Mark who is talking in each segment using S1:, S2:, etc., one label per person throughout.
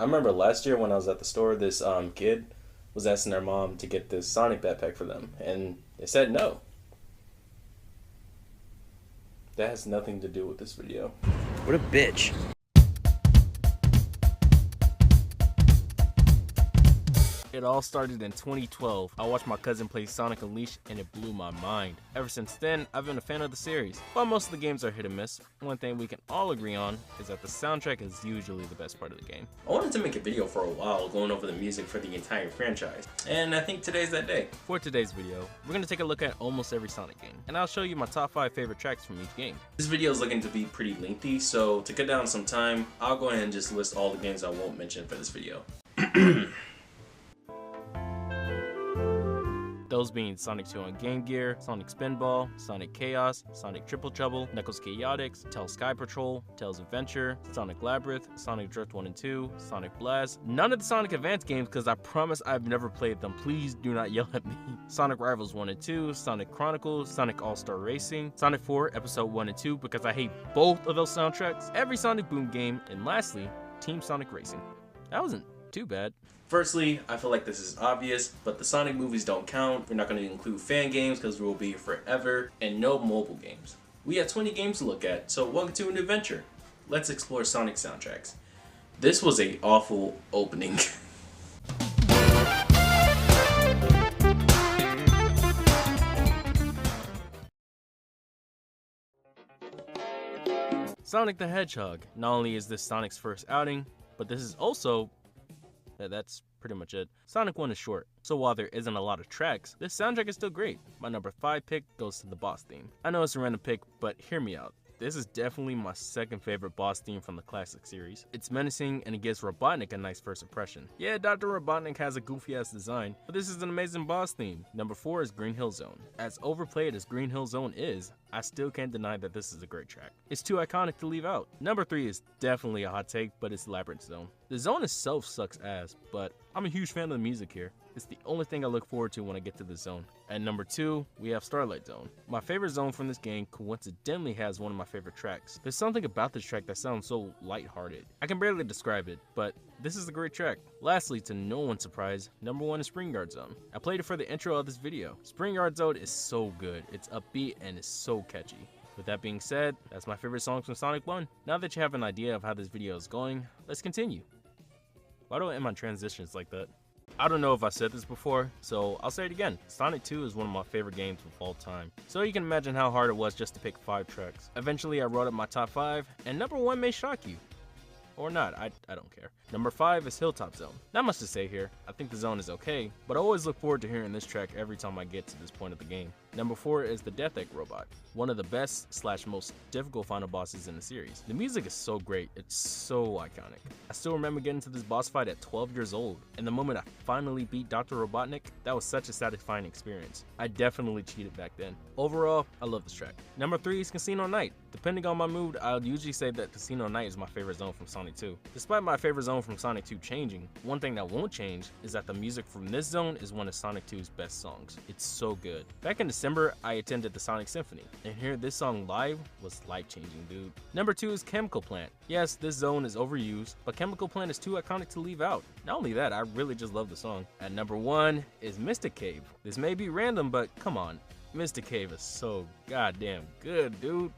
S1: I remember last year when I was at the store, this kid was asking their mom to get this Sonic backpack for them, and they said no. That has nothing to do with this video.
S2: What a bitch.
S3: It all started in 2012. I watched my cousin play Sonic Unleashed and it blew my mind. Ever since then, I've been a fan of the series. While most of the games are hit and miss, one thing we can all agree on is that the soundtrack is usually the best part of the game.
S1: I wanted to make a video for a while going over the music for the entire franchise, and I think today's that day.
S3: For today's video, we're going to take a look at almost every Sonic game, and I'll show you my top 5 favorite tracks from each game.
S1: This video is looking to be pretty lengthy, so to cut down some time, I'll go ahead and just list all the games I won't mention for this video.
S3: Those being Sonic 2 on Game Gear, Sonic Spinball, Sonic Chaos, Sonic Triple Trouble, Knuckles Chaotix, Tails Sky Patrol, Tails Adventure, Sonic Labyrinth, Sonic Drift 1 and 2, Sonic Blast. None of the Sonic Advance games because I promise I've never played them. Please do not yell at me. Sonic Rivals 1 and 2, Sonic Chronicles, Sonic All-Star Racing, Sonic 4 Episode 1 and 2 because I hate both of those soundtracks, every Sonic Boom game, and lastly, Team Sonic Racing. That wasn't too bad.
S1: Firstly, I feel like this is obvious, but the Sonic movies don't count. We're not going to include fan games because we'll be here forever, and no mobile games. We have 20 games to look at, so welcome to an adventure. Let's explore Sonic soundtracks. This was an awful opening.
S3: Sonic the Hedgehog. Not only is this Sonic's first outing, but this is also that's pretty much it. Sonic 1 is short, so while there isn't a lot of tracks, this soundtrack is still great. My number 5 pick goes to the boss theme. I know it's a random pick, but hear me out. This is definitely my second favorite boss theme from the classic series. It's menacing and it gives Robotnik a nice first impression. Yeah, Dr. Robotnik has a goofy ass design, but this is an amazing boss theme. Number 4 is Green Hill Zone. As overplayed as Green Hill Zone is, I still can't deny that this is a great track. It's too iconic to leave out. Number 3 is definitely a hot take, but it's Labyrinth Zone. The zone itself sucks ass, but I'm a huge fan of the music here. It's the only thing I look forward to when I get to the zone. At number 2, we have Starlight Zone. My favorite zone from this game coincidentally has one of my favorite tracks. There's something about this track that sounds so lighthearted. I can barely describe it, but this is a great track. Lastly, to no one's surprise, number 1 is Spring Yard Zone. I played it for the intro of this video. Spring Yard Zone is so good. It's upbeat and it's so catchy. With that being said, that's my favorite songs from Sonic 1. Now that you have an idea of how this video is going, let's continue. Why do I end my transitions like that? I don't know if I said this before, so I'll say it again. Sonic 2 is one of my favorite games of all time. So you can imagine how hard it was just to pick 5 tracks. Eventually I wrote up my top 5, and number 1 may shock you. Or not, I don't care. Number 5 is Hilltop Zone. Not much to say here. I think the zone is okay, but I always look forward to hearing this track every time I get to this point of the game. Number 4 is the Death Egg Robot. One of the best / most difficult final bosses in the series. The music is so great, it's so iconic. I still remember getting to this boss fight at 12 years old, and the moment I finally beat Dr. Robotnik, that was such a satisfying experience. I definitely cheated back then. Overall, I love this track. Number 3 is Casino Night. Depending on my mood, I'll usually say that Casino Night is my favorite zone from Sonic 2. Despite my favorite zone from Sonic 2 changing, one thing that won't change is that the music from this zone is one of Sonic 2's best songs. It's so good. Back in December, I attended the Sonic Symphony, and hearing this song live was life-changing, dude. Number 2 is Chemical Plant. Yes, this zone is overused, but Chemical Plant is too iconic to leave out. Not only that, I really just love the song. At number 1 is Mystic Cave. This may be random, but come on. Mystic Cave is so goddamn good, dude.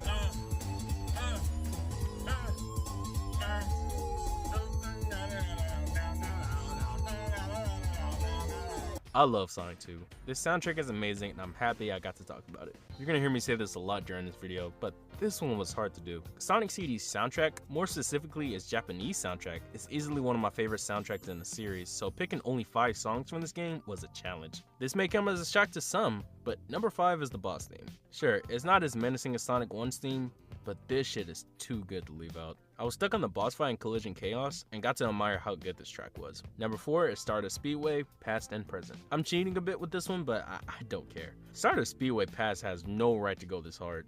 S3: I love Sonic 2. This soundtrack is amazing and I'm happy I got to talk about it. You're gonna hear me say this a lot during this video, but this one was hard to do. Sonic CD's soundtrack, more specifically its Japanese soundtrack, is easily one of my favorite soundtracks in the series, so picking only 5 songs from this game was a challenge. This may come as a shock to some, but number 5 is the boss theme. Sure, it's not as menacing as Sonic 1's theme, but this shit is too good to leave out. I was stuck on the boss fight in Collision Chaos and got to admire how good this track was. Number 4 is Stardust Speedway, Past and Present. I'm cheating a bit with this one, but I don't care. Stardust Speedway Past has no right to go this hard.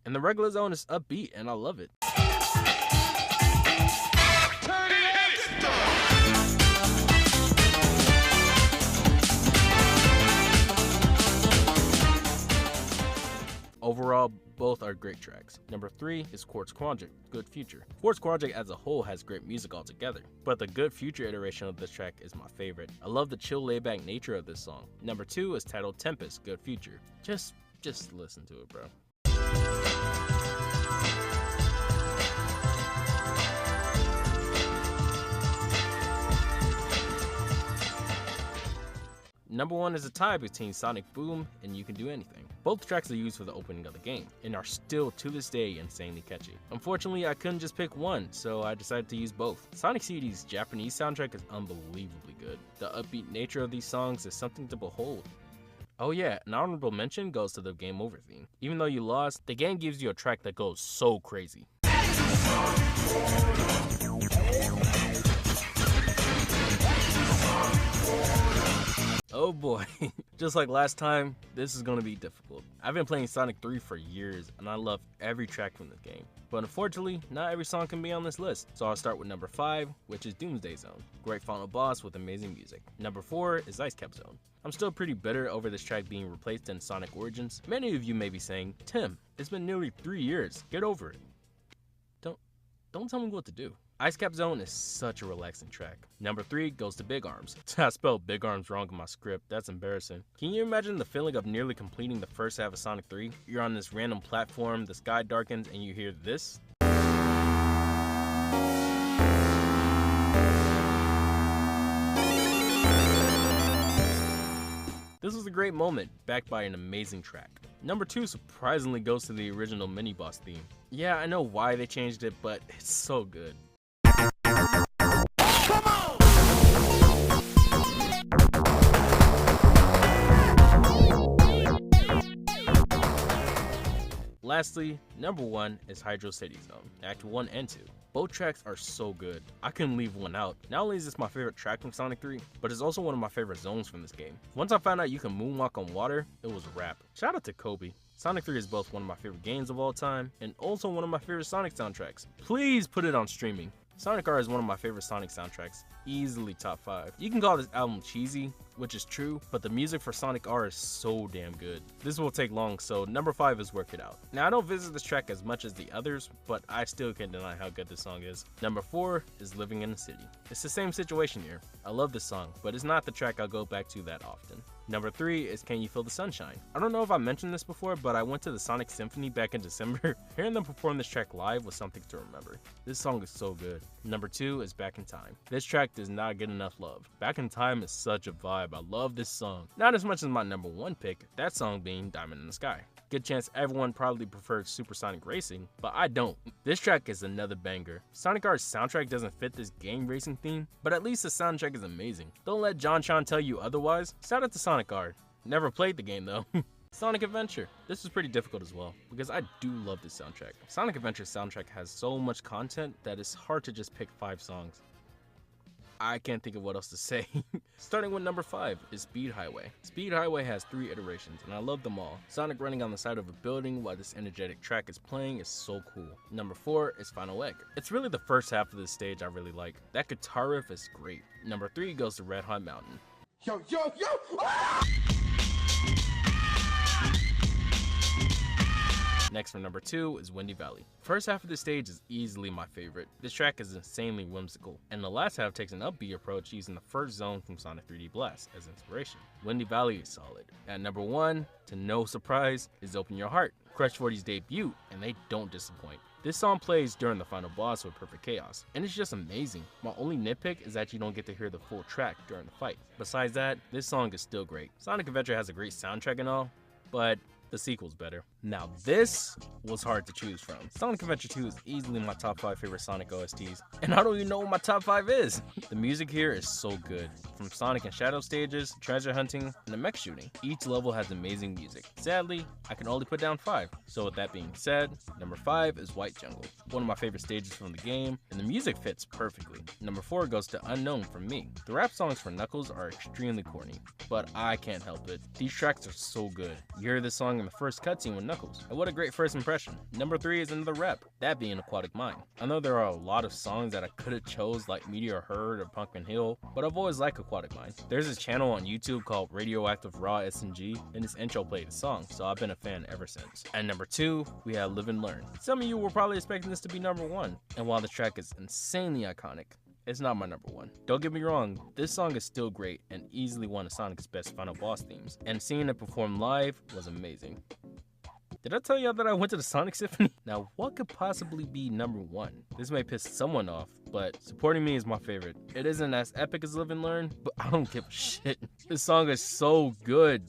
S3: And the regular zone is upbeat and I love it. Overall, both are great tracks. Number 3 is Quartz Quadrant, Good Future. Quartz Quadrant as a whole has great music altogether, but the Good Future iteration of this track is my favorite. I love the chill laid-back nature of this song. Number 2 is titled Tempest, Good Future. Just listen to it, bro. Number 1 is a tie between Sonic Boom and You Can Do Anything. Both tracks are used for the opening of the game, and are still to this day insanely catchy. Unfortunately, I couldn't just pick one, so I decided to use both. Sonic CD's Japanese soundtrack is unbelievably good. The upbeat nature of these songs is something to behold. Oh yeah, an honorable mention goes to the Game Over theme. Even though you lost, the game gives you a track that goes so crazy. Oh boy, just like last time, this is going to be difficult. I've been playing Sonic 3 for years, and I love every track from this game. But unfortunately, not every song can be on this list, so I'll start with number 5, which is Doomsday Zone. Great final boss with amazing music. Number 4 is Ice Cap Zone. I'm still pretty bitter over this track being replaced in Sonic Origins. Many of you may be saying, Tim, it's been nearly 3 years, get over it. Don't tell me what to do. Ice Cap Zone is such a relaxing track. Number 3 goes to Big Arms. I spelled Big Arms wrong in my script, that's embarrassing. Can you imagine the feeling of nearly completing the first half of Sonic 3? You're on this random platform, the sky darkens, and you hear this? This was a great moment, backed by an amazing track. Number 2 surprisingly goes to the original mini-boss theme. Yeah, I know why they changed it, but it's so good. Lastly, number 1 is Hydro City Zone, Act 1 and 2. Both tracks are so good, I couldn't leave one out. Not only is this my favorite track from Sonic 3, but it's also one of my favorite zones from this game. Once I found out you can moonwalk on water, it was a wrap. Shout out to Kobe. Sonic 3 is both one of my favorite games of all time, and also one of my favorite Sonic soundtracks. Please put it on streaming. Sonic R is one of my favorite Sonic soundtracks, easily top 5. You can call this album cheesy, which is true, but the music for Sonic R is so damn good. This will take long, so number 5 is Work It Out. Now I don't visit this track as much as the others, but I still can't deny how good this song is. Number 4 is Living in the City. It's the same situation here. I love this song, but it's not the track I'll go back to that often. Number 3 is Can You Feel the Sunshine? I don't know if I mentioned this before, but I went to the Sonic Symphony back in December. Hearing them perform this track live was something to remember. This song is so good. Number 2 is Back in Time. This track does not get enough love. Back in Time is such a vibe. I love this song. Not as much as my number 1 pick, that song being Diamond in the Sky. Good chance everyone probably prefers Supersonic Racing, but I don't. This track is another banger. Sonic R's soundtrack doesn't fit this game racing theme, but at least the soundtrack is amazing. Don't let John Sean tell you otherwise. Shout out to Sonic R. Never played the game though. Sonic Adventure. This was pretty difficult as well, because I do love this soundtrack. Sonic Adventure's soundtrack has so much content that it's hard to just pick 5 songs. I can't think of what else to say. Starting with number 5 is Speed Highway. Speed Highway has 3 iterations, and I love them all. Sonic running on the side of a building while this energetic track is playing is so cool. Number 4 is Final Egg. It's really the first half of this stage I really like. That guitar riff is great. Number 3 goes to Red Hot Mountain. Yo, yo, yo! Ah! Next for number 2 is Windy Valley. First half of the stage is easily my favorite. This track is insanely whimsical, and the last half takes an upbeat approach using the first zone from Sonic 3D Blast as inspiration. Windy Valley is solid. At number 1, to no surprise, is Open Your Heart, Crush 40's debut, and they don't disappoint. This song plays during the final boss with Perfect Chaos, and it's just amazing. My only nitpick is that you don't get to hear the full track during the fight. Besides that, this song is still great. Sonic Adventure has a great soundtrack and all, but the sequel's better. Now this was hard to choose from. Sonic Adventure 2 is easily my top 5 favorite Sonic OSTs, and I don't even know what my top 5 is. The music here is so good. From Sonic and Shadow stages, treasure hunting, and the mech shooting. Each level has amazing music. Sadly, I can only put down 5. So with that being said, number 5 is White Jungle. One of my favorite stages from the game, and the music fits perfectly. Number 4 goes to Unknown from me. The rap songs for Knuckles are extremely corny, but I can't help it. These tracks are so good. You hear this song in the first cutscene with Knuckles, Knuckles. And what a great first impression. Number 3 is another rap, that being Aquatic Mind. I know there are a lot of songs that I could have chose like Meteor Herd or Pumpkin Hill, but I've always liked Aquatic Mind. There's this channel on YouTube called Radioactive Raw SNG, and this intro played the song, so I've been a fan ever since. At number 2, we have Live and Learn. Some of you were probably expecting this to be number 1, and while the track is insanely iconic, it's not my number 1. Don't get me wrong, this song is still great and easily one of Sonic's best final boss themes, and seeing it perform live was amazing. Did I tell y'all that I went to the Sonic Symphony? Now, what could possibly be number 1? This may piss someone off, but Supporting Me is my favorite. It isn't as epic as Live and Learn, but I don't give a shit. This song is so good.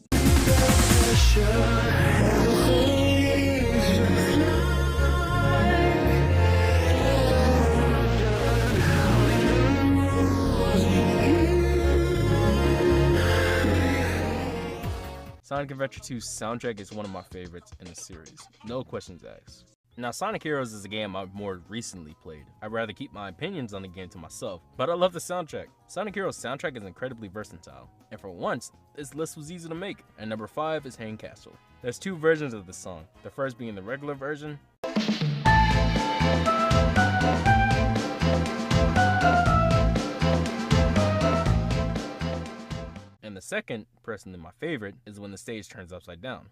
S3: Sonic Adventure 2's soundtrack is one of my favorites in the series, no questions asked. Now, Sonic Heroes is a game I've more recently played. I'd rather keep my opinions on the game to myself, but I love the soundtrack. Sonic Heroes' soundtrack is incredibly versatile, and for once, this list was easy to make. And number 5 is Hang Castle. There's 2 versions of the song, the first being the regular version, and the second, personally my favorite, is when the stage turns upside down.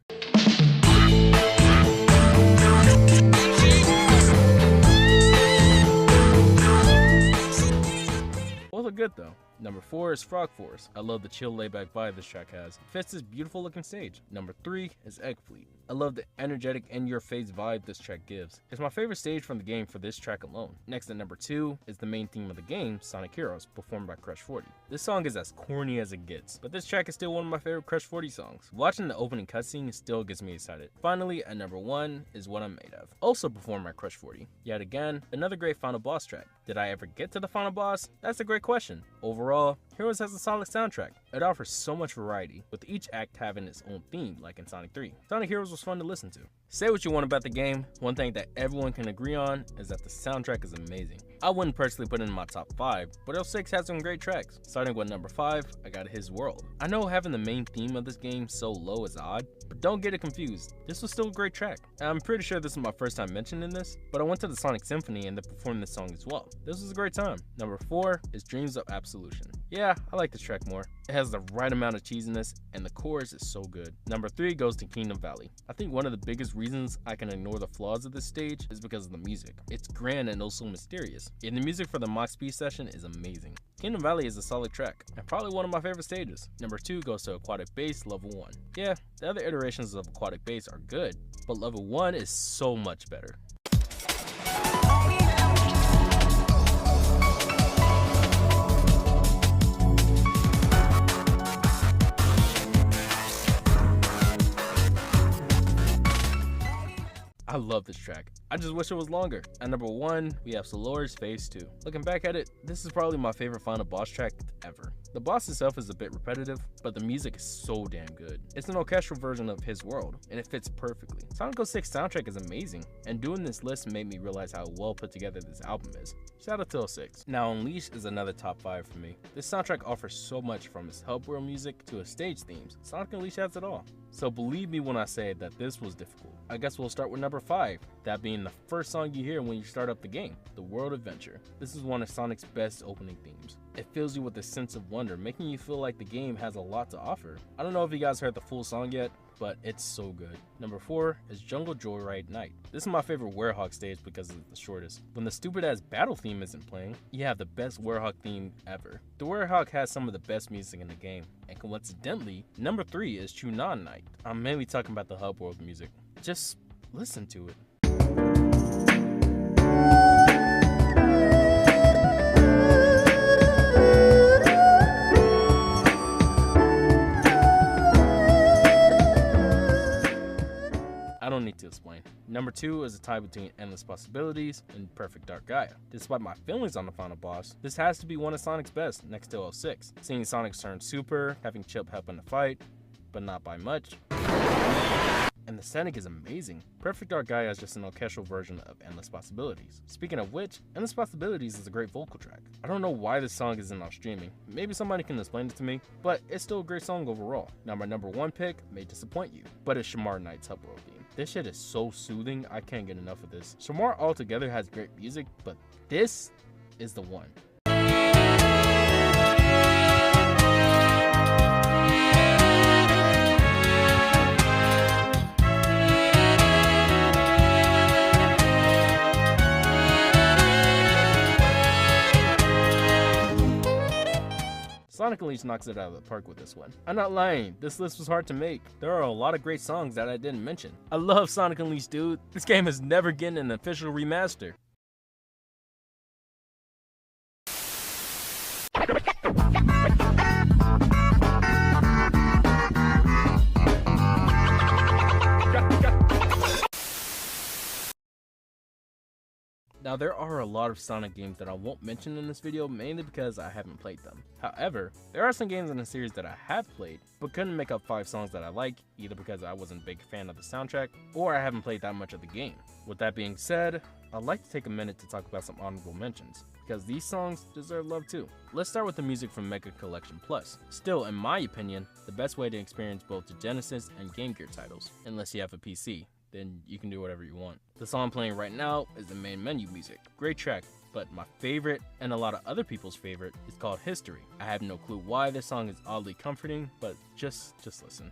S3: Both are good though. Number 4 is Frog Force. I love the chill layback vibe this track has. It fits this beautiful looking stage. Number 3 is Egg Fleet. I love the energetic in-your-face vibe this track gives. It's my favorite stage from the game for this track alone. Next at number 2 is the main theme of the game, Sonic Heroes, performed by Crush 40. This song is as corny as it gets, but this track is still one of my favorite Crush 40 songs. Watching the opening cutscene still gets me excited. Finally, at number 1 is What I'm Made Of, also performed by Crush 40. Yet again, another great final boss track. Did I ever get to the final boss? That's a great question. Overall, Heroes has a solid soundtrack. It offers so much variety, with each act having its own theme, like in Sonic 3. Sonic Heroes was fun to listen to. Say what you want about the game, one thing that everyone can agree on is that the soundtrack is amazing. I wouldn't personally put it in my top 5, but L6 has some great tracks. Starting with number 5, I got His World. I know having the main theme of this game so low is odd, but don't get it confused. This was still a great track. I'm pretty sure this is my first time mentioning this, but I went to the Sonic Symphony and they performed this song as well. This was a great time. Number 4 is Dreams of Absolution. Yeah, I like this track more. It has the right amount of cheesiness and the chorus is so good. Number 3 goes to Kingdom Valley. I think one of the biggest reasons I can ignore the flaws of this stage is because of the music. It's grand and also mysterious, and the music for the Mach Speed session is amazing. Kingdom Valley is a solid track, and probably one of my favorite stages. Number 2 goes to Aquatic Bass Level 1. Yeah, the other iterations of Aquatic Bass are good, but Level 1 is so much better. I love this track. I just wish it was longer. At number 1, we have Solore's Phase 2. Looking back at it, this is probably my favorite final boss track ever. The boss itself is a bit repetitive, but the music is so damn good. It's an orchestral version of His World, and it fits perfectly. Sonic 06 soundtrack is amazing, and doing this list made me realize how well put together this album is. Shout out to 06. Now Unleashed is another top 5 for me. This soundtrack offers so much from its hub world music to its stage themes. Sonic Unleashed has it all. So believe me when I say that this was difficult. I guess we'll start with number 5, that being the first song you hear when you start up the game, The World Adventure. This is one of Sonic's best opening themes. It fills you with a sense of wonder, making you feel like the game has a lot to offer. I don't know if you guys heard the full song yet, but it's so good. Number 4 is Jungle Joyride Night. This is my favorite Werehog stage because it's the shortest. When the stupid ass battle theme isn't playing, you have the best Werehog theme ever. The Werehog has some of the best music in the game, and coincidentally, number 3 is Chunan Night. I'm mainly talking about the hub world music. Just listen to it. I don't need to explain. Number 2 is a tie between Endless Possibilities and Perfect Dark Gaia. Despite my feelings on the final boss, this has to be one of Sonic's best next to 06. Seeing Sonic turn super, having Chip help in the fight, but not by much, and the aesthetic is amazing. Perfect Dark Gaia is just an orchestral version of Endless Possibilities. Speaking of which, Endless Possibilities is a great vocal track. I don't know why this song isn't on streaming. Maybe somebody can explain it to me, but it's still a great song overall. Now my number 1 pick may disappoint you, but it's Shamar Knight's Hub World theme. This shit is so soothing, I can't get enough of this. Shamar altogether has great music, but this is the one. Sonic Unleashed knocks it out of the park with this one. I'm not lying, this list was hard to make. There are a lot of great songs that I didn't mention. I love Sonic Unleashed, dude. This game is never getting an official remaster. Now there are a lot of Sonic games that I won't mention in this video, mainly because I haven't played them. However, there are some games in the series that I have played, but couldn't make up 5 songs that I like, either because I wasn't a big fan of the soundtrack, or I haven't played that much of the game. With that being said, I'd like to take a minute to talk about some honorable mentions, because these songs deserve love too. Let's start with the music from Mega Collection Plus. Still, in my opinion, the best way to experience both the Genesis and Game Gear titles, unless you have a PC. Then you can do whatever you want. The song playing right now is the main menu music. Great track, but my favorite, and a lot of other people's favorite, is called History. I have no clue why this song is oddly comforting, but just listen.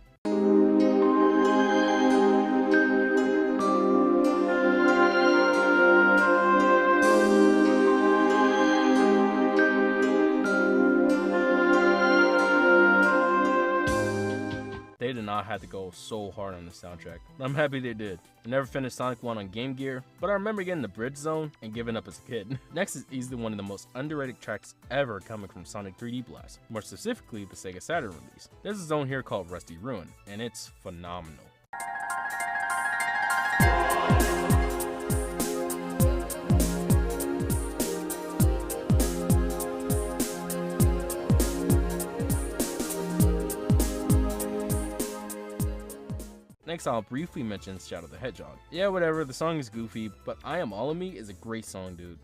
S3: They did not have to go so hard on the soundtrack, but I'm happy they did. I never finished Sonic 1 on Game Gear, but I remember getting the bridge zone and giving up as a kid. Next is easily one of the most underrated tracks ever coming from Sonic 3D Blast, more specifically the Sega Saturn release. There's a zone here called Rusty Ruin, and it's phenomenal. Next, I'll briefly mention Shadow the Hedgehog. Yeah, whatever, the song is goofy, but I Am All of Me is a great song, dude.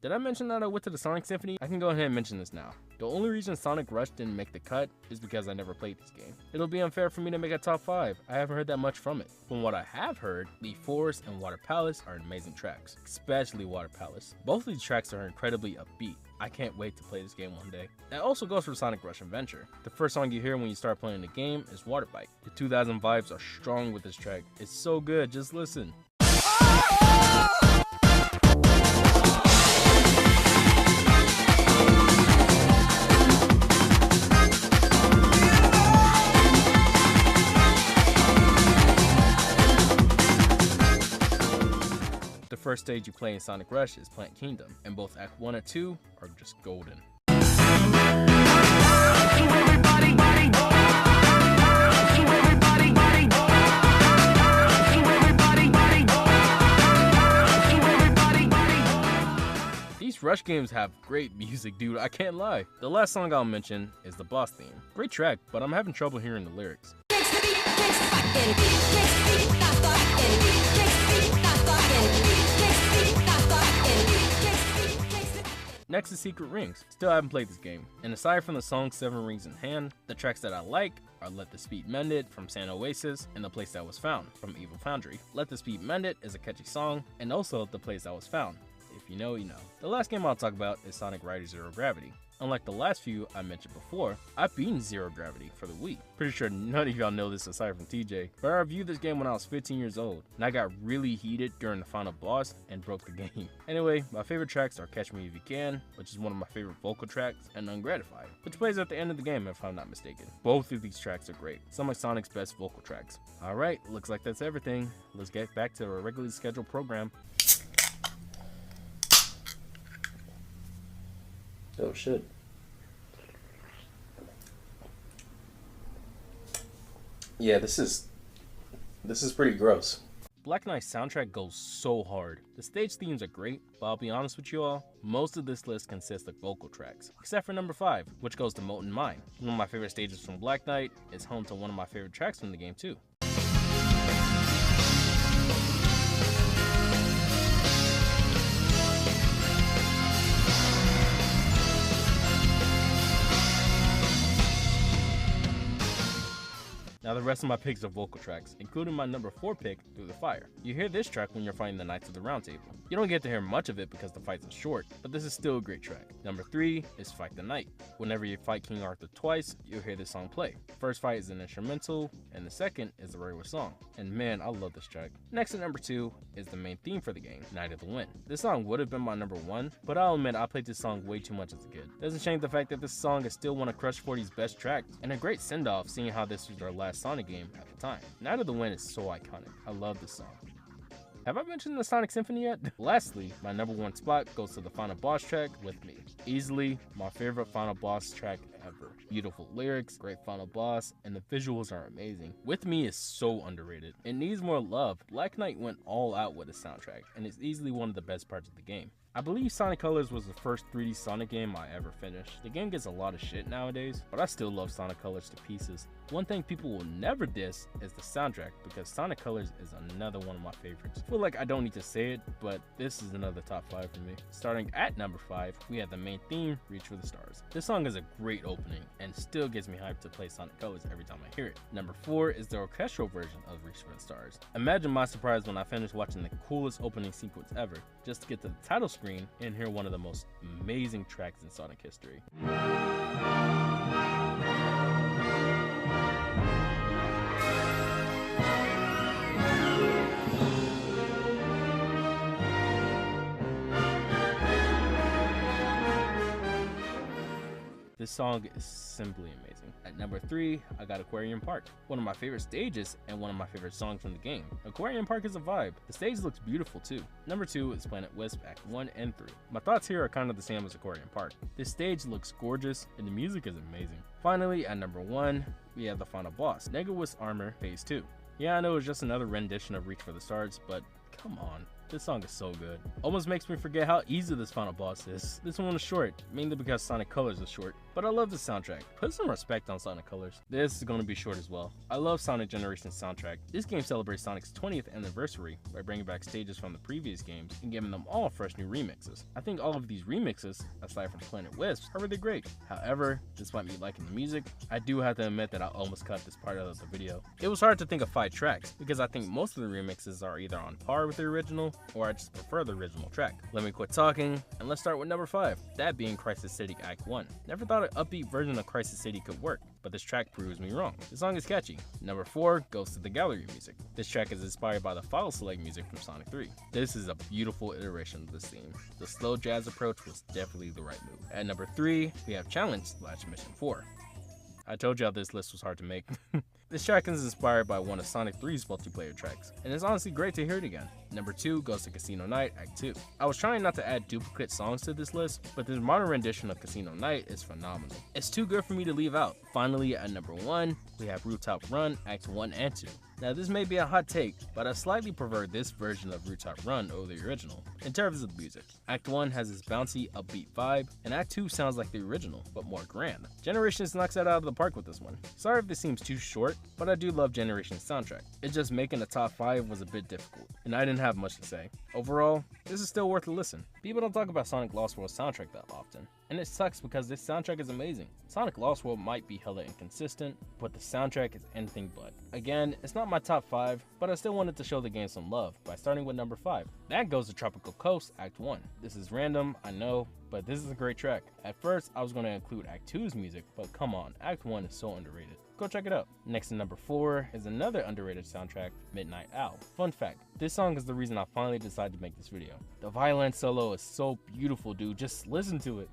S3: Did I mention that I went to the Sonic Symphony? I can go ahead and mention this now. The only reason Sonic Rush didn't make the cut is because I never played this game. It'll be unfair for me to make a top 5. I haven't heard that much from it. From what I have heard, Leaf Forest and Water Palace are amazing tracks, especially Water Palace. Both of these tracks are incredibly upbeat. I can't wait to play this game one day. That also goes for Sonic Rush Adventure. The first song you hear when you start playing the game is Water Bike. The 2000 vibes are strong with this track. It's so good, just listen. The first stage you play in Sonic Rush is Plant Kingdom, and both Act 1 and 2 are just golden. These Rush games have great music, dude, I can't lie. The last song I'll mention is the boss theme. Great track, but I'm having trouble hearing the lyrics. Next is Secret Rings. Still haven't played this game, and aside from the song 7 Rings in Hand, the tracks that I like are Let the Speed Mend It from San Oasis and The Place That Was Found from Evil Foundry. Let the Speed Mend It is a catchy song, and also The Place That Was Found. If you know, you know. The last game I'll talk about is Sonic Riders Zero Gravity. Unlike the last few I mentioned before, I've beaten Zero Gravity for the Wii. Pretty sure none of y'all know this aside from TJ, but I reviewed this game when I was 15 years old, and I got really heated during the final boss and broke the game. Anyway, my favorite tracks are Catch Me If You Can, which is one of my favorite vocal tracks, and Ungratified, which plays at the end of the game if I'm not mistaken. Both of these tracks are great. Some of Sonic's best vocal tracks. Alright, looks like that's everything. Let's get back to our regularly scheduled program.
S1: Oh shit. Yeah, this is pretty gross.
S3: Black Knight's soundtrack goes so hard. The stage themes are great, but I'll be honest with you all, most of this list consists of vocal tracks, except for number 5, which goes to Molten Mine. One of my favorite stages from Black Knight is home to one of my favorite tracks from the game too. Now the rest of my picks are vocal tracks, including my number 4 pick, Through the Fire. You hear this track when you're fighting the Knights of the Round Table. You don't get to hear much of it because the fights are short, but this is still a great track. Number 3 is Fight the Knight. Whenever you fight King Arthur twice, you'll hear this song play. The first fight is an instrumental, and the second is the regular song. And man, I love this track. Next at number 2 is the main theme for the game, Night of the Wind. This song would have been my number 1, but I'll admit I played this song way too much as a kid. Doesn't change the fact that this song is still one of Crush 40's best tracks, and a great send-off seeing how this was their last Sonic game at the time. Night of the Wind is so iconic. I love this song. Have I mentioned the Sonic Symphony yet? Lastly, my number 1 spot goes to the final boss track, With Me. Easily my favorite final boss track ever. Beautiful lyrics, great final boss, and the visuals are amazing. With Me is so underrated. It needs more love. Black Knight went all out with the soundtrack, and it's easily one of the best parts of the game. I believe Sonic Colors was the first 3D Sonic game I ever finished. The game gets a lot of shit nowadays, but I still love Sonic Colors to pieces. One thing people will never diss is the soundtrack, because Sonic Colors is another one of my favorites. I feel like I don't need to say it, but this is another top 5 for me. Starting at number 5, we have the main theme, Reach for the Stars. This song is a great opening, and still gets me hyped to play Sonic Colors every time I hear it. Number 4 is the orchestral version of Reach for the Stars. Imagine my surprise when I finished watching the coolest opening sequence ever, just to get to the title screen and hear one of the most amazing tracks in Sonic history. This song is simply amazing. At number 3, I got Aquarium Park, one of my favorite stages and one of my favorite songs from the game. Aquarium Park is a vibe. The stage looks beautiful too. Number 2 is Planet Wisp Act 1 and 3. My thoughts here are kind of the same as Aquarium Park. This stage looks gorgeous and the music is amazing. Finally, at number 1, we have the final boss, Nega Wisp Armor Phase 2. Yeah, I know it's just another rendition of Reach for the Stars, but come on. This song is so good. Almost makes me forget how easy this final boss is. This one is short, mainly because Sonic Colors is short, but I love the soundtrack. Put some respect on Sonic Colors. This is going to be short as well. I love Sonic Generations soundtrack. This game celebrates Sonic's 20th anniversary by bringing back stages from the previous games and giving them all fresh new remixes. I think all of these remixes, aside from Planet Wisp, are really great. However, despite me liking the music, I do have to admit that I almost cut this part out of the video. It was hard to think of 5 tracks because I think most of the remixes are either on par with the original or I just prefer the original track. Let me quit talking and let's start with number 5, that being Crisis City Act 1. Never thought an upbeat version of Crisis City could work, but this track proves me wrong. The song is catchy. Number 4 goes to the gallery music. This track is inspired by the file select music from Sonic 3. This is a beautiful iteration of this theme. The slow jazz approach was definitely the right move. At number 3, we have Challenge/Mission 4. I told y'all this list was hard to make. This track is inspired by one of Sonic 3's multiplayer tracks, and it's honestly great to hear it again. Number 2 goes to Casino Night Act 2. I was trying not to add duplicate songs to this list, but this modern rendition of Casino Night is phenomenal. It's too good for me to leave out. Finally, at number 1, we have Rooftop Run Act 1 and 2. Now this may be a hot take, but I slightly prefer this version of Rooftop Run over the original, in terms of the music. Act 1 has this bouncy, upbeat vibe, and Act 2 sounds like the original, but more grand. Generations knocks that out of the park with this one. Sorry if this seems too short, but I do love Generations soundtrack. It's just making the top 5 was a bit difficult, and I didn't have much to say. Overall, this is still worth a listen. People don't talk about Sonic Lost World soundtrack that often, and it sucks because this soundtrack is amazing. Sonic Lost World might be hella inconsistent, but the soundtrack is anything but. Again, it's not my top 5, but I still wanted to show the game some love by starting with number 5. That goes to Tropical Coast Act 1. This is random, I know, but this is a great track. At first, I was going to include Act 2's music, but come on, Act 1 is so underrated. Go check it out. Next to number 4 is another underrated soundtrack, Midnight Owl. Fun fact, this song is the reason I finally decided to make this video. The violin solo is so beautiful, dude, just listen to it.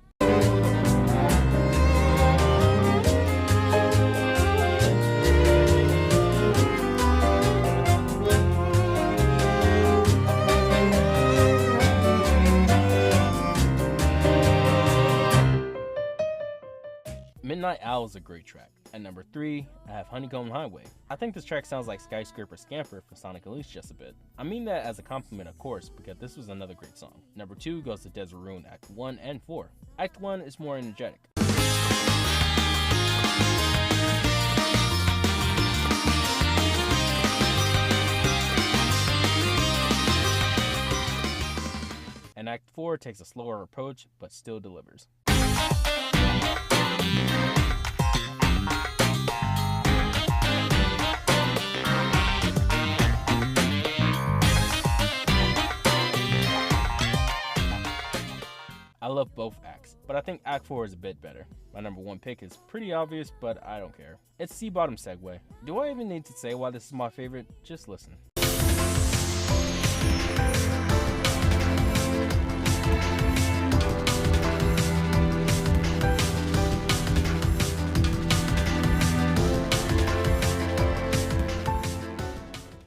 S3: Midnight Owl is a great track. At number 3, I have Honeycomb Highway. I think this track sounds like Skyscraper Scamper from Sonic Unleashed just a bit. I mean that as a compliment, of course, because this was another great song. Number 2 goes to Desert Ruin Act 1 and 4. Act 1 is more energetic. And Act 4 takes a slower approach, but still delivers. I love both acts, but I think Act 4 is a bit better. My number 1 pick is pretty obvious, but I don't care. It's Sea-Bottom Segway. Do I even need to say why this is my favorite? Just listen.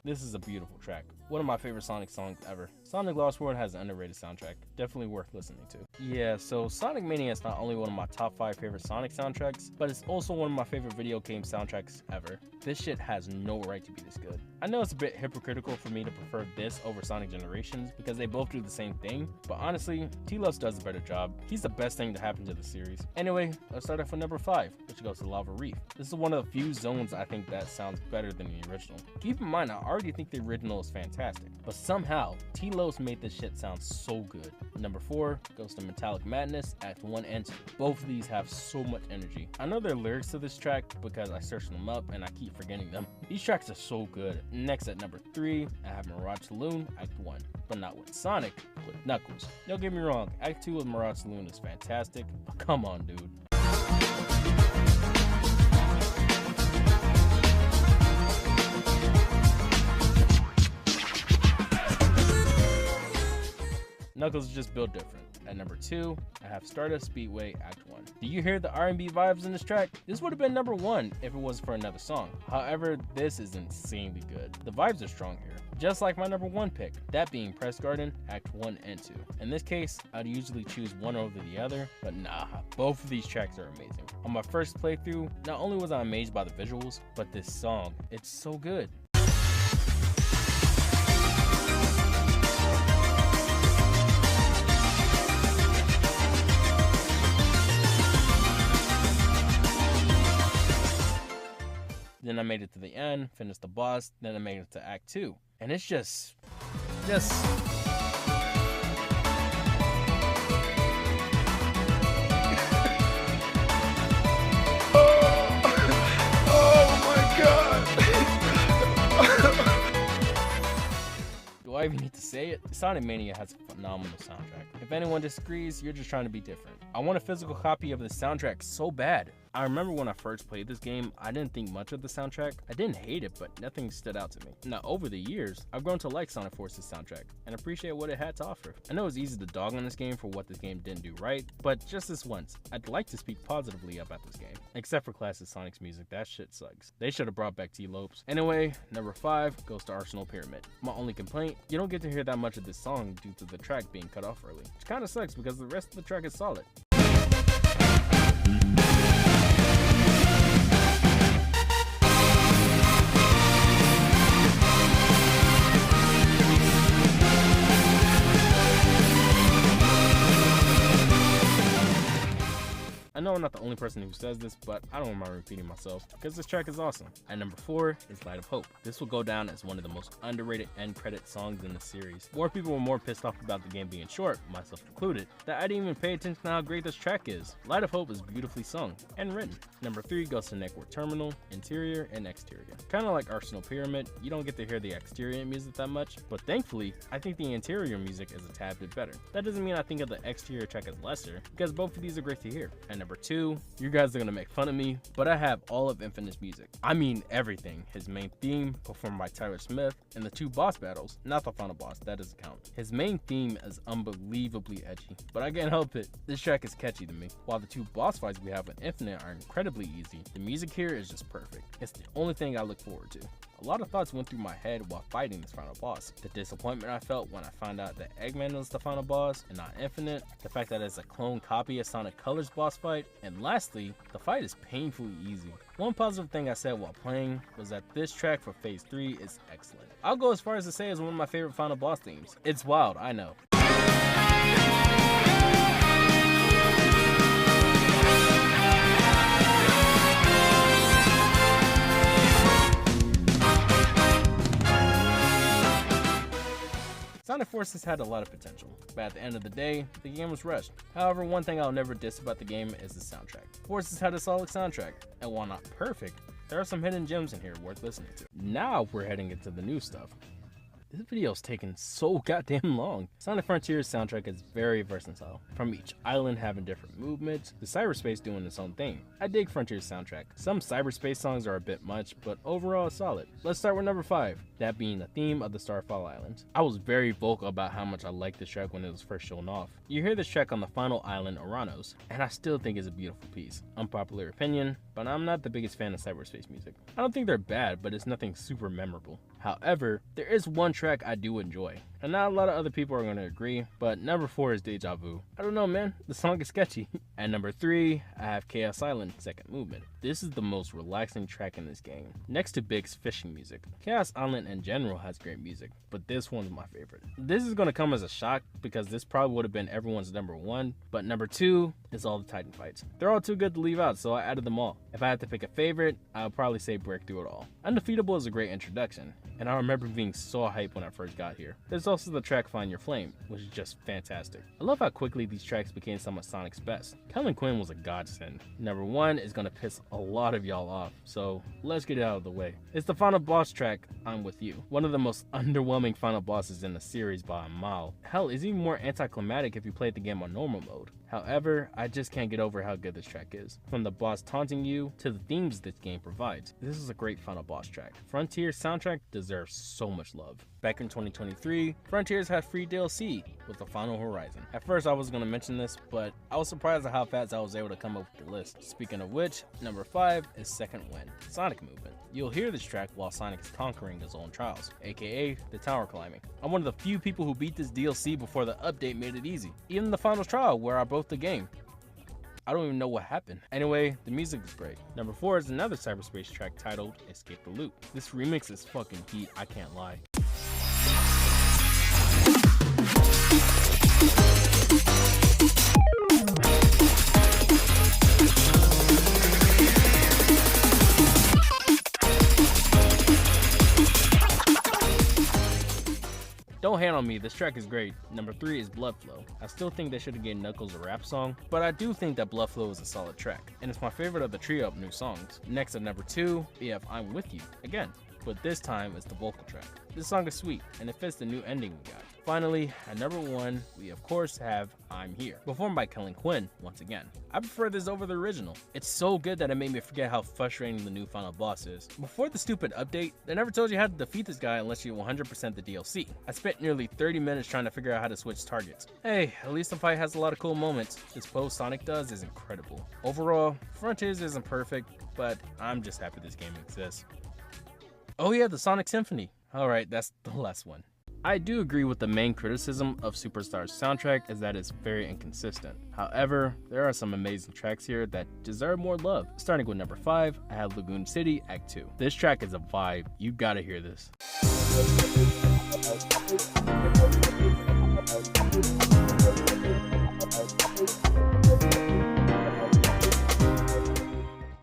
S3: This is a beautiful track. One of my favorite Sonic songs ever. Sonic Lost World has an underrated soundtrack. Definitely worth listening to. Yeah, so Sonic Mania is not only one of my top 5 favorite Sonic soundtracks, but it's also one of my favorite video game soundtracks ever. This shit has no right to be this good. I know it's a bit hypocritical for me to prefer this over Sonic Generations because they both do the same thing, but honestly, T-Los does a better job. He's the best thing to happen to the series. Anyway, let's start off with number 5, which goes to Lava Reef. This is one of the few zones I think that sounds better than the original. Keep in mind, I already think the original is fantastic, but somehow, T-Los made this shit sound so good. Number 4 goes to Metallic Madness, Act 1 and 2. Both of these have so much energy. I know there are lyrics to this track because I searched them up and I keep forgetting them. These tracks are so good. Next at number 3, I have Mirage Saloon, Act 1. But not with Sonic, with Knuckles. Don't get me wrong, Act 2 of Mirage Saloon is fantastic, but come on, dude. Knuckles is just built different. At number 2, I have Stardust Speedway Act 1. Do you hear the R&B vibes in this track? This would have been number 1 if it wasn't for another song. However, this is insanely good. The vibes are strong here, just like my number 1 pick, that being Press Garden Act 1 and 2. In this case, I'd usually choose one over the other, but nah, both of these tracks are amazing. On my first playthrough, not only was I amazed by the visuals, but this song, it's so good. Then I made it to the end, finished the boss, then I made it to Act 2. And it's just... Do I even need to say it? Sonic Mania has a phenomenal soundtrack. If anyone disagrees, you're just trying to be different. I want a physical copy of the soundtrack so bad. I remember when I first played this game, I didn't think much of the soundtrack. I didn't hate it, but nothing stood out to me. Now, over the years, I've grown to like Sonic Force's soundtrack and appreciate what it had to offer. I know it's easy to dog on this game for what this game didn't do right, but just this once, I'd like to speak positively about this game. Except for classic Sonic's music, that shit sucks. They should have brought back T-Lopes. Anyway, number 5 goes to Arsenal Pyramid. My only complaint, you don't get to hear that much of this song due to the track being cut off early, which kinda sucks because the rest of the track is solid. I know I'm not the only person who says this, but I don't mind repeating myself because this track is awesome. At number 4 is Light of Hope. This will go down as one of the most underrated end credit songs in the series. More people were more pissed off about the game being short, myself included, that I didn't even pay attention to how great this track is. Light of Hope is beautifully sung and written. Number 3 goes to Network Terminal, Interior, and Exterior. Kinda like Arsenal Pyramid, you don't get to hear the exterior music that much, but thankfully, I think the interior music is a tad bit better. That doesn't mean I think of the exterior track as lesser, because both of these are great to hear. At number 2, you guys are gonna make fun of me, but I have all of Infinite's music. I mean everything. His main theme, performed by Tyler Smith, and the 2 boss battles, not the final boss, that doesn't count. His main theme is unbelievably edgy, but I can't help it. This track is catchy to me. While the 2 boss fights we have with Infinite are incredibly easy, the music here is just perfect. It's the only thing I look forward to. A lot of thoughts went through my head while fighting this final boss. The disappointment I felt when I found out that Eggman was the final boss and not Infinite, the fact that it's a clone copy of Sonic Colors boss fight, and lastly, the fight is painfully easy. One positive thing I said while playing was that this track for Phase 3 is excellent. I'll go as far as to say it's one of my favorite final boss themes. It's wild, I know. Sonic Forces had a lot of potential, but at the end of the day, the game was rushed. However, one thing I'll never diss about the game is the soundtrack. Forces had a solid soundtrack, and while not perfect, there are some hidden gems in here worth listening to. Now we're heading into the new stuff. This video's taking so goddamn long. Sonic Frontiers soundtrack is very versatile, from each island having different movements, to cyberspace doing its own thing. I dig Frontiers soundtrack. Some cyberspace songs are a bit much, but overall it's solid. Let's start with number 5, that being the theme of the Starfall Islands. I was very vocal about how much I liked this track when it was first shown off. You hear this track on the final island, Oranos, and I still think it's a beautiful piece. Unpopular opinion, but I'm not the biggest fan of cyberspace music. I don't think they're bad, but it's nothing super memorable. However, there is one track I do enjoy, and not a lot of other people are going to agree, but number 4 is Deja Vu. I don't know, man, the song is sketchy. At number 3, I have Chaos Island, Second Movement. This is the most relaxing track in this game, next to Big's fishing music. Chaos Island in general has great music, but this one's my favorite. This is going to come as a shock because this probably would have been everyone's number 1, but number 2 is all the Titan fights. They're all too good to leave out, so I added them all. If I had to pick a favorite, I would probably say Break Through It All. Undefeatable is a great introduction, and I remember being so hyped when I first got here. There's also the track Find Your Flame, which is just fantastic. I love how quickly these tracks became some of Sonic's best. Kellen Quinn was a godsend. Number 1 is gonna piss a lot of y'all off, so let's get it out of the way. It's the final boss track, I'm With You. One of the most underwhelming final bosses in the series by a mile. Hell, it's even more anticlimactic if you played the game on normal mode. However, I just can't get over how good this track is. From the boss taunting you to the themes this game provides, this is a great final boss track. Frontiers soundtrack deserves so much love. Back in 2023, Frontiers had free DLC with the Final Horizon. At first I was going to mention this, but I was surprised at how fast I was able to come up with the list. Speaking of which, number 5 is Second Wind, Sonic Movement. You'll hear this track while Sonic is conquering his own trials, aka the tower climbing. I'm one of the few people who beat this DLC before the update made it easy. Even the final trial where I broke the game. I don't even know what happened. Anyway, the music is great. Number 4 is another cyberspace track titled Escape the Loop. This remix is fucking heat, I can't lie. Don't hate on me, this track is great. Number 3 is Blood Flow. I still think they should have given Knuckles a rap song, but I do think that Blood Flow is a solid track, and it's my favorite of the trio of new songs. Next at number 2, we have I'm With You, again, but this time it's the vocal track. This song is sweet, and it fits the new ending we got. Finally, at number 1, we of course have I'm Here, performed by Kellen Quinn once again. I prefer this over the original. It's so good that it made me forget how frustrating the new final boss is. Before the stupid update, they never told you how to defeat this guy unless you 100% the DLC. I spent nearly 30 minutes trying to figure out how to switch targets. Hey, at least the fight has a lot of cool moments. This pose Sonic does is incredible. Overall, Frontiers isn't perfect, but I'm just happy this game exists. Oh yeah, the Sonic Symphony. Alright, that's the last one. I do agree with the main criticism of Superstar's soundtrack is that it's very inconsistent. However, there are some amazing tracks here that deserve more love. Starting with number 5, I have Lagoon City Act 2. This track is a vibe, you gotta hear this.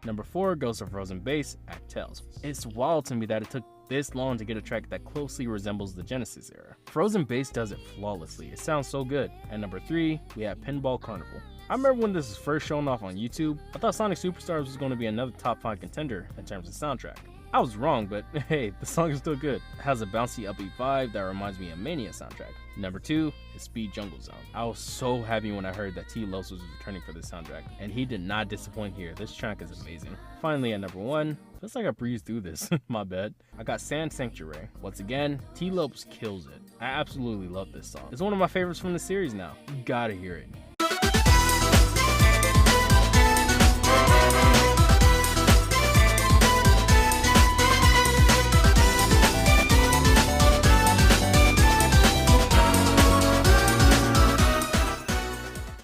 S3: Number 4 goes to Frozen Bass, Act Tales. It's wild to me that it took this long to get a track that closely resembles the Genesis era. Frozen Bass does it flawlessly, it sounds so good. At number 3, we have Pinball Carnival. I remember when this was first shown off on YouTube, I thought Sonic Superstars was going to be another top 5 contender in terms of soundtrack. I was wrong, but hey, the song is still good. It has a bouncy upbeat vibe that reminds me of Mania soundtrack. Number 2 is Speed Jungle Zone. I was so happy when I heard that T. Los was returning for this soundtrack, and he did not disappoint here. This track is amazing. Finally, at number 1, looks like I breezed through this, my bad. I got Sand Sanctuary. Once again, T. Lopes kills it. I absolutely love this song. It's one of my favorites from the series now. You gotta hear it.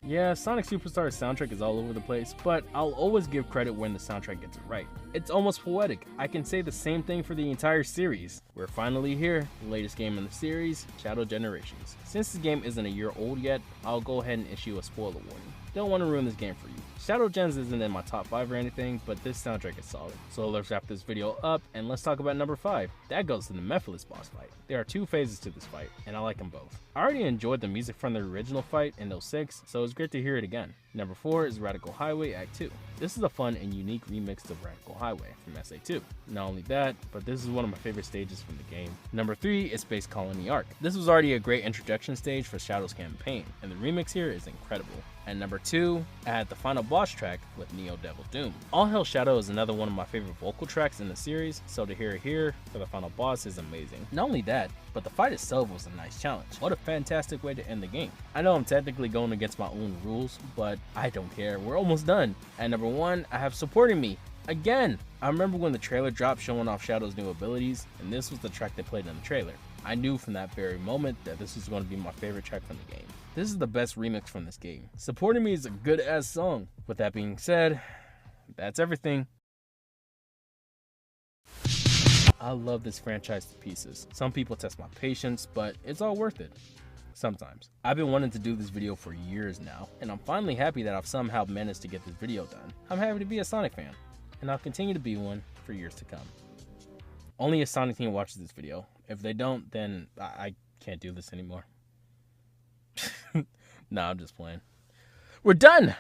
S3: Yeah, Sonic Superstars soundtrack is all over the place, but I'll always give credit when the soundtrack gets it right. It's almost poetic. I can say the same thing for the entire series. We're finally here, the latest game in the series, Shadow Generations. Since the game isn't a year old yet, I'll go ahead and issue a spoiler warning. Don't want to ruin this game for you. Shadow Gens isn't in my top 5 or anything, but this soundtrack is solid. So let's wrap this video up and let's talk about number 5. That goes to the Mephiles boss fight. There are 2 phases to this fight, and I like them both. I already enjoyed the music from the original fight in 06, so it's great to hear it again. Number 4 is Radical Highway Act 2. This is a fun and unique remix of Radical Highway from SA2. Not only that, but this is one of my favorite stages from the game. Number 3 is Space Colony Arc. This was already a great introduction stage for Shadow's campaign, and the remix here is incredible. And number 2, I had the final boss track with Neo Devil Doom. All Hail Shadow is another one of my favorite vocal tracks in the series, so to hear it here for the final boss is amazing. Not only that, but the fight itself was a nice challenge. What a fantastic way to end the game. I know I'm technically going against my own rules, but I don't care, we're almost done. At number 1, I have Supporting Me. Again, I remember when the trailer dropped showing off Shadow's new abilities, and this was the track they played in the trailer. I knew from that very moment that this was going to be my favorite track from the game. This is the best remix from this game. Supporting Me is a good ass song. With that being said, that's everything. I love this franchise to pieces. Some people test my patience, but it's all worth it. Sometimes. I've been wanting to do this video for years now, and I'm finally happy that I've somehow managed to get this video done. I'm happy to be a Sonic fan, and I'll continue to be one for years to come. Only a Sonic team watches this video. If they don't, then I can't do this anymore. Nah, I'm just playing. We're done!